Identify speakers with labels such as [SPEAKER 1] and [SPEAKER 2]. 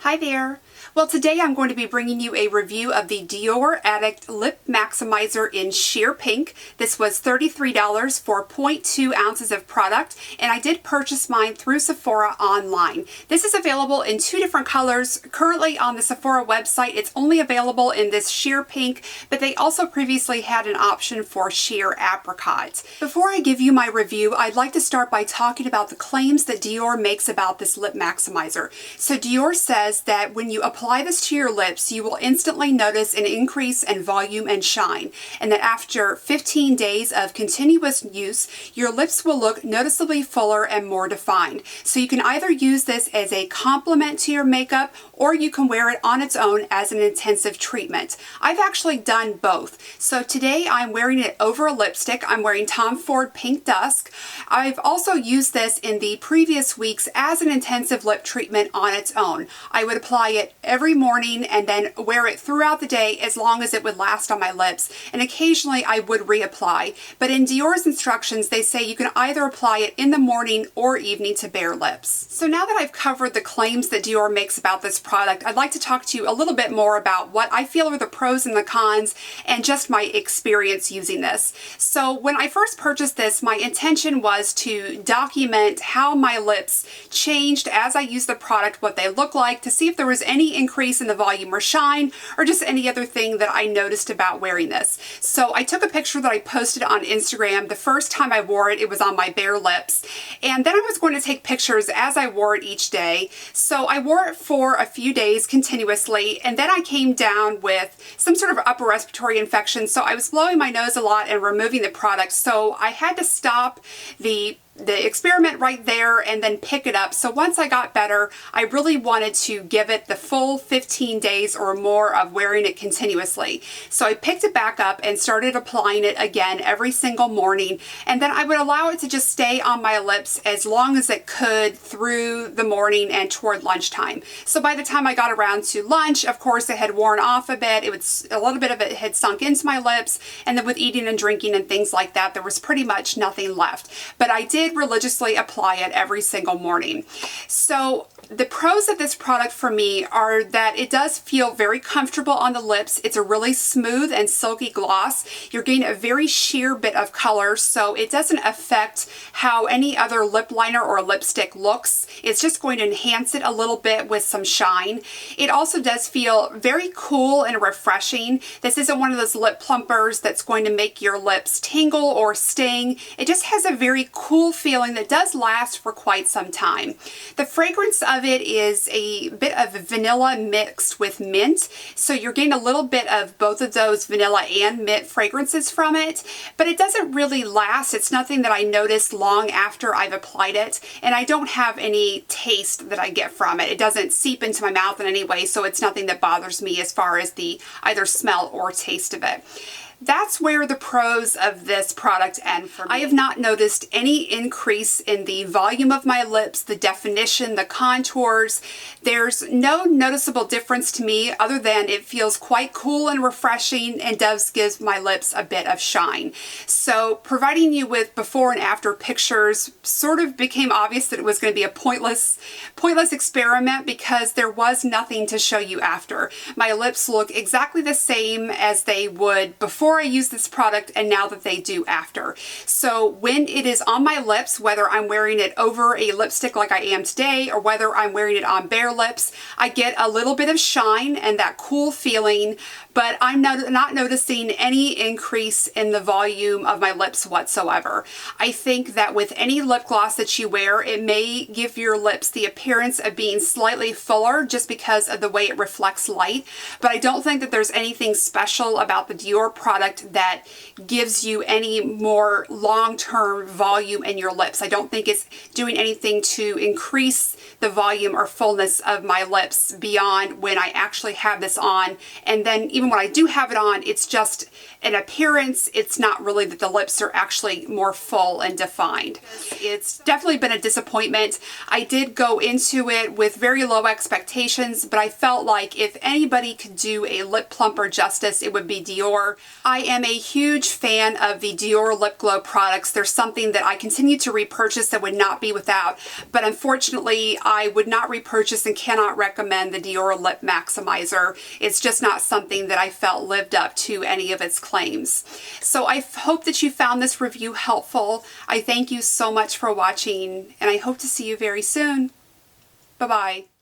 [SPEAKER 1] Hi there. Well, today I'm going to be bringing you a review of the Dior Addict Lip Maximizer in Sheer Pink. This was $33 for 0.2 ounces of product, and I did purchase mine through Sephora online. This is available in two different colors. Currently on the Sephora website, it's only available in this Sheer Pink, but they also previously had an option for Sheer Apricot. Before I give you my review, I'd like to start by talking about the claims that Dior makes about this lip maximizer. So Dior says that when you apply this to your lips, you will instantly notice an increase in volume and shine, and that after 15 days of continuous use, your lips will look noticeably fuller and more defined. So you can either use this as a complement to your makeup, or you can wear it on its own as an intensive treatment. I've actually done both. So today I'm wearing it over a lipstick. I'm wearing Tom Ford Pink Dusk. I've also used this in the previous weeks as an intensive lip treatment on its own. I would apply it every morning and then wear it throughout the day as long as it would last on my lips, and occasionally I would reapply. But in Dior's instructions, they say you can either apply it in the morning or evening to bare lips. So now that I've covered the claims that Dior makes about this product, I'd like to talk to you a little bit more about what I feel are the pros and the cons and just my experience using this. So when I first purchased this, my intention was to document how my lips changed as I used the product, what they look like, to see if there was any increase in the volume or shine, or just any other thing that I noticed about wearing this. So I took a picture that I posted on Instagram. The first time I wore it, it was on my bare lips, and then I was going to take pictures as I wore it each day. So I wore it for a few days continuously, and then I came down with some sort of upper respiratory infection, so I was blowing my nose a lot and removing the product, so I had to stop the experiment right there and then pick it up. So once I got better, I really wanted to give it the full 15 days or more of wearing it continuously. So I picked it back up and started applying it again every single morning, and then I would allow it to just stay on my lips as long as it could through the morning and toward lunchtime. So by the time I got around to lunch, of course, it had worn off a bit. A little bit of it had sunk into my lips, and then with eating and drinking and things like that, there was pretty much nothing left. But I did religiously apply it every single morning. So the pros of this product for me are that it does feel very comfortable on the lips. It's a really smooth and silky gloss. You're getting a very sheer bit of color, so it doesn't affect how any other lip liner or lipstick looks. It's just going to enhance it a little bit with some shine. It also does feel very cool and refreshing. This isn't one of those lip plumpers that's going to make your lips tingle or sting. It just has a very cool feeling that does last for quite some time. The fragrance of it is a bit of vanilla mixed with mint, so you're getting a little bit of both of those vanilla and mint fragrances from it, but it doesn't really last. It's nothing that I notice long after I've applied it, and I don't have any taste that I get from it. It doesn't seep into my mouth in any way, so it's nothing that bothers me as far as the either smell or taste of it. That's where the pros of this product end for me. I have not noticed any increase in the volume of my lips, the definition, the contours. There's no noticeable difference to me other than it feels quite cool and refreshing and does give my lips a bit of shine. So providing you with before and after pictures sort of became obvious that it was going to be a pointless experiment because there was nothing to show you after. My lips look exactly the same as they would before I use this product and now that they do after. So when it is on my lips, whether I'm wearing it over a lipstick like I am today or whether I'm wearing it on bare lips, I get a little bit of shine and that cool feeling, but I'm not noticing any increase in the volume of my lips whatsoever. I think that with any lip gloss that you wear, it may give your lips the appearance of being slightly fuller just because of the way it reflects light, but I don't think that there's anything special about the Dior product that gives you any more long-term volume in your lips. I don't think it's doing anything to increase the volume or fullness of my lips beyond when I actually have this on, and then even when I do have it on, it's just an appearance. It's not really that the lips are actually more full and defined. It's definitely been a disappointment. I did go into it with very low expectations, but I felt like if anybody could do a lip plumper justice, it would be Dior. I am a huge fan of the Dior lip glow products. They're something that I continue to repurchase and would not be without, but unfortunately I would not repurchase and cannot recommend the Dior Lip Maximizer. It's just not something that I felt lived up to any of its claims. So I hope that you found this review helpful. I thank you so much for watching, and I hope to see you very soon. Bye-bye.